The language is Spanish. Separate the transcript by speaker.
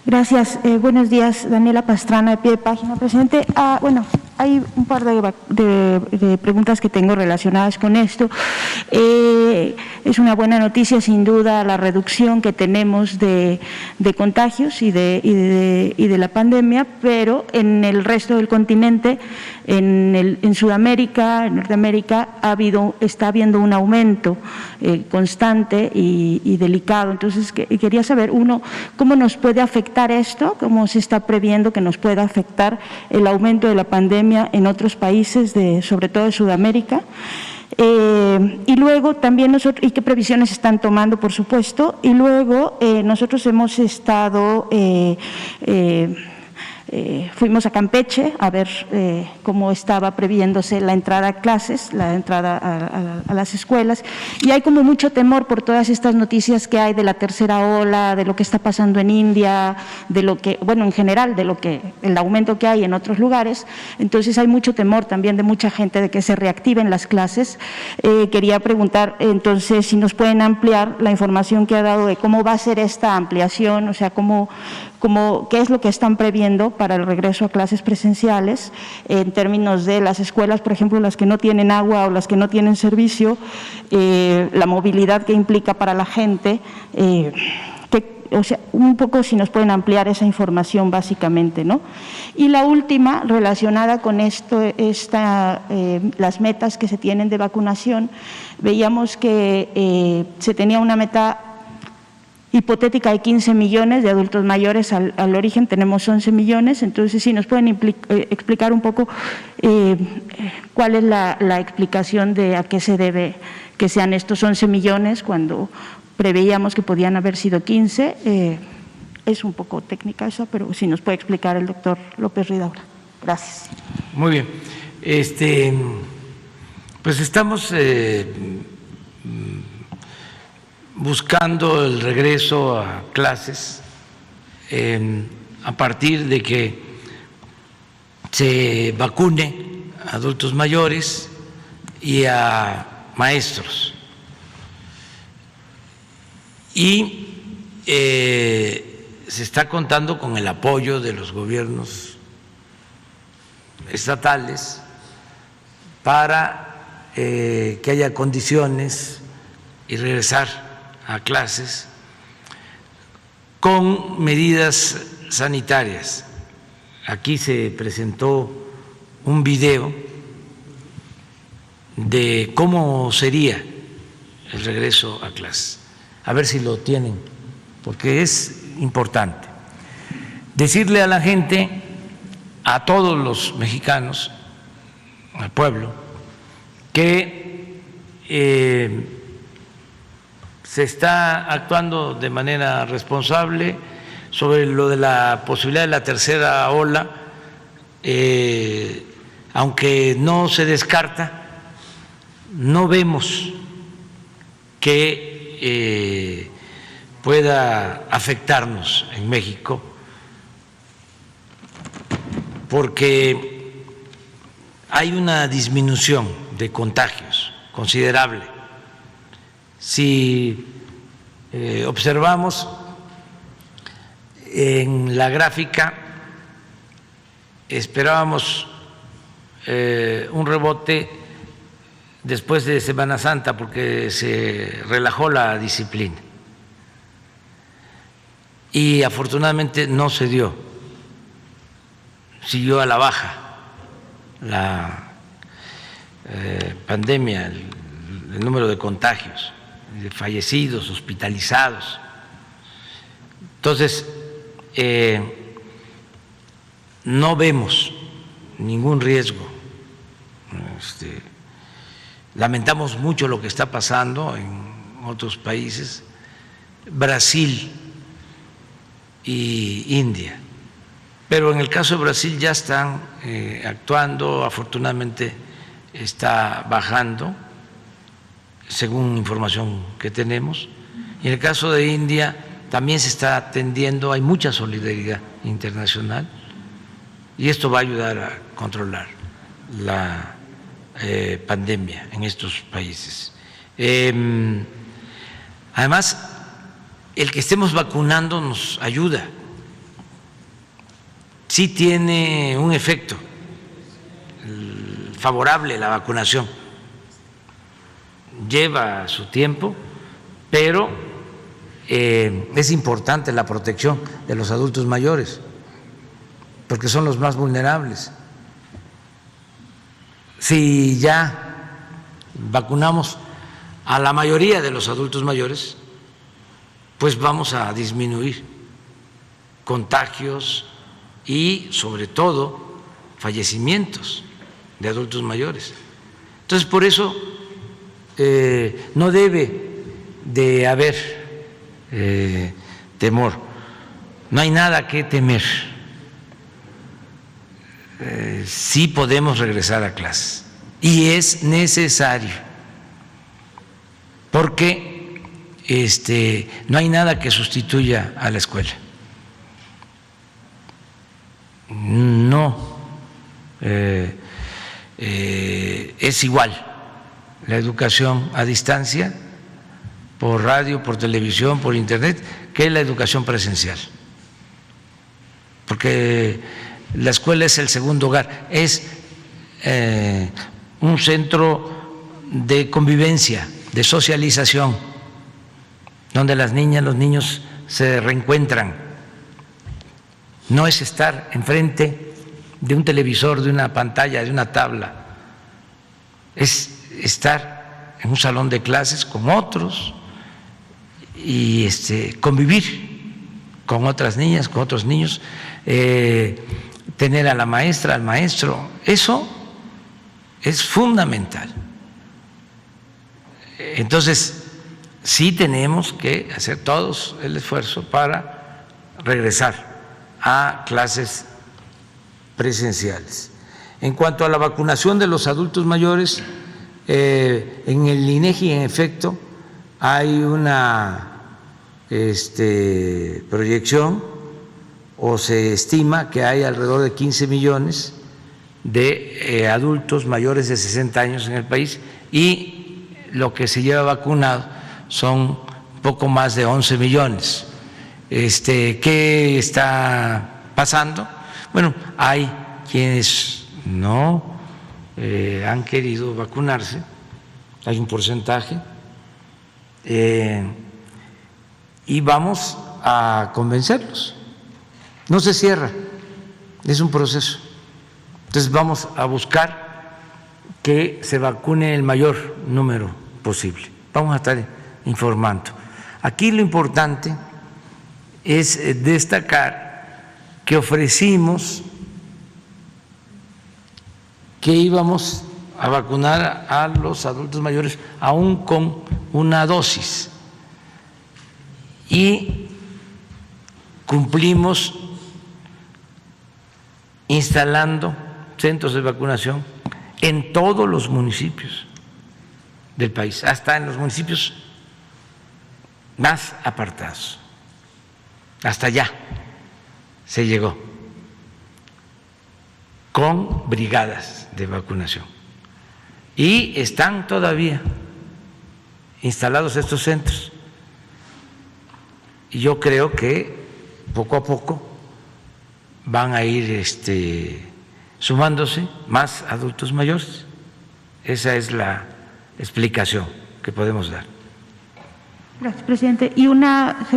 Speaker 1: Gracias. Buenos días, Daniela Pastrana, de pie de página, presidente. Bueno, hay un par de preguntas que tengo relacionadas con esto. Es una buena noticia, sin duda, la reducción que tenemos de contagios y de la pandemia, pero en el resto del continente, en Sudamérica, en Norteamérica, está habiendo un aumento constante y delicado. Entonces, quería saber, uno, ¿cómo nos puede afectar esto? ¿Cómo se está previendo que nos pueda afectar el aumento de la pandemia en otros países, sobre todo de Sudamérica? Y luego también y qué previsiones están tomando, por supuesto. Y luego nosotros hemos estado… fuimos a Campeche a ver cómo estaba previéndose la entrada a clases, la entrada a las escuelas, y hay como mucho temor por todas estas noticias que hay de la tercera ola, de lo que está pasando en India, de lo que, bueno, en general, el aumento que hay en otros lugares. Entonces hay mucho temor también de mucha gente de que se reactiven las clases. Quería preguntar entonces si nos pueden ampliar la información que ha dado de cómo va a ser esta ampliación, o sea, qué es lo que están previendo para el regreso a clases presenciales en términos de las escuelas, por ejemplo, las que no tienen agua o las que no tienen servicio, la movilidad que implica para la gente, o sea, un poco si nos pueden ampliar esa información básicamente, ¿no? Y la última, relacionada con las metas que se tienen de vacunación, veíamos que se tenía una meta hipotética de 15 millones de adultos mayores, al origen tenemos 11 millones, entonces si nos pueden explicar un poco cuál es la explicación de a qué se debe que sean estos 11 millones cuando preveíamos que podían haber sido 15, es un poco técnica eso, pero si nos puede explicar el doctor López Ridaura. Gracias.
Speaker 2: Muy bien. Pues estamos buscando el regreso a clases a partir de que se vacune a adultos mayores y a maestros. Y se está contando con el apoyo de los gobiernos estatales para que haya condiciones y regresar a clases con medidas sanitarias. Aquí se presentó un video de cómo sería el regreso a clases. A ver si lo tienen, porque es importante. Decirle a la gente, a todos los mexicanos, al pueblo, que se está actuando de manera responsable sobre lo de la posibilidad de la tercera ola, aunque no se descarta, no vemos que pueda afectarnos en México, porque hay una disminución de contagios considerable. Si observamos en la gráfica, esperábamos un rebote después de Semana Santa porque se relajó la disciplina y afortunadamente no se dio, siguió a la baja la pandemia, el número de contagios, de fallecidos, hospitalizados. Entonces, no vemos ningún riesgo. Lamentamos mucho lo que está pasando en otros países, Brasil y India, pero en el caso de Brasil ya están actuando, afortunadamente está bajando, según información que tenemos, y en el caso de India también se está atendiendo, hay mucha solidaridad internacional y esto va a ayudar a controlar la pandemia en estos países. Además, el que estemos vacunando nos ayuda, sí tiene un efecto favorable la vacunación. Lleva su tiempo, pero es importante la protección de los adultos mayores, porque son los más vulnerables. Si ya vacunamos a la mayoría de los adultos mayores, pues vamos a disminuir contagios y sobre todo fallecimientos de adultos mayores. Entonces, por eso no debe de haber temor, no hay nada que temer. Sí podemos regresar a clases y es necesario, porque no hay nada que sustituya a la escuela. No es igual la educación a distancia, por radio, por televisión, por internet, que la educación presencial, porque la escuela es el segundo hogar, es un centro de convivencia, de socialización, donde las niñas, los niños se reencuentran. No es estar enfrente de un televisor, de una pantalla, de una tabla, es estar en un salón de clases con otros y convivir con otras niñas, con otros niños, tener a la maestra, al maestro. Eso es fundamental. Entonces, sí tenemos que hacer todos el esfuerzo para regresar a clases presenciales. En cuanto a la vacunación de los adultos mayores, en el INEGI, en efecto, hay una proyección, o se estima que hay alrededor de 15 millones de adultos mayores de 60 años en el país, y lo que se lleva vacunado son poco más de 11 millones. ¿Qué está pasando? Bueno, hay quienes no han querido vacunarse, hay un porcentaje, y vamos a convencerlos. No se cierra, es un proceso. Entonces vamos a buscar que se vacune el mayor número posible. Vamos a estar informando. Aquí lo importante es destacar que ofrecimos que íbamos a vacunar a los adultos mayores aún con una dosis, y cumplimos instalando centros de vacunación en todos los municipios del país, hasta en los municipios más apartados. Hasta allá se llegó con brigadas de vacunación, y están todavía instalados estos centros, y yo creo que poco a poco van a ir sumándose más adultos mayores. Esa es la explicación que podemos dar.
Speaker 1: Gracias, presidente. Y una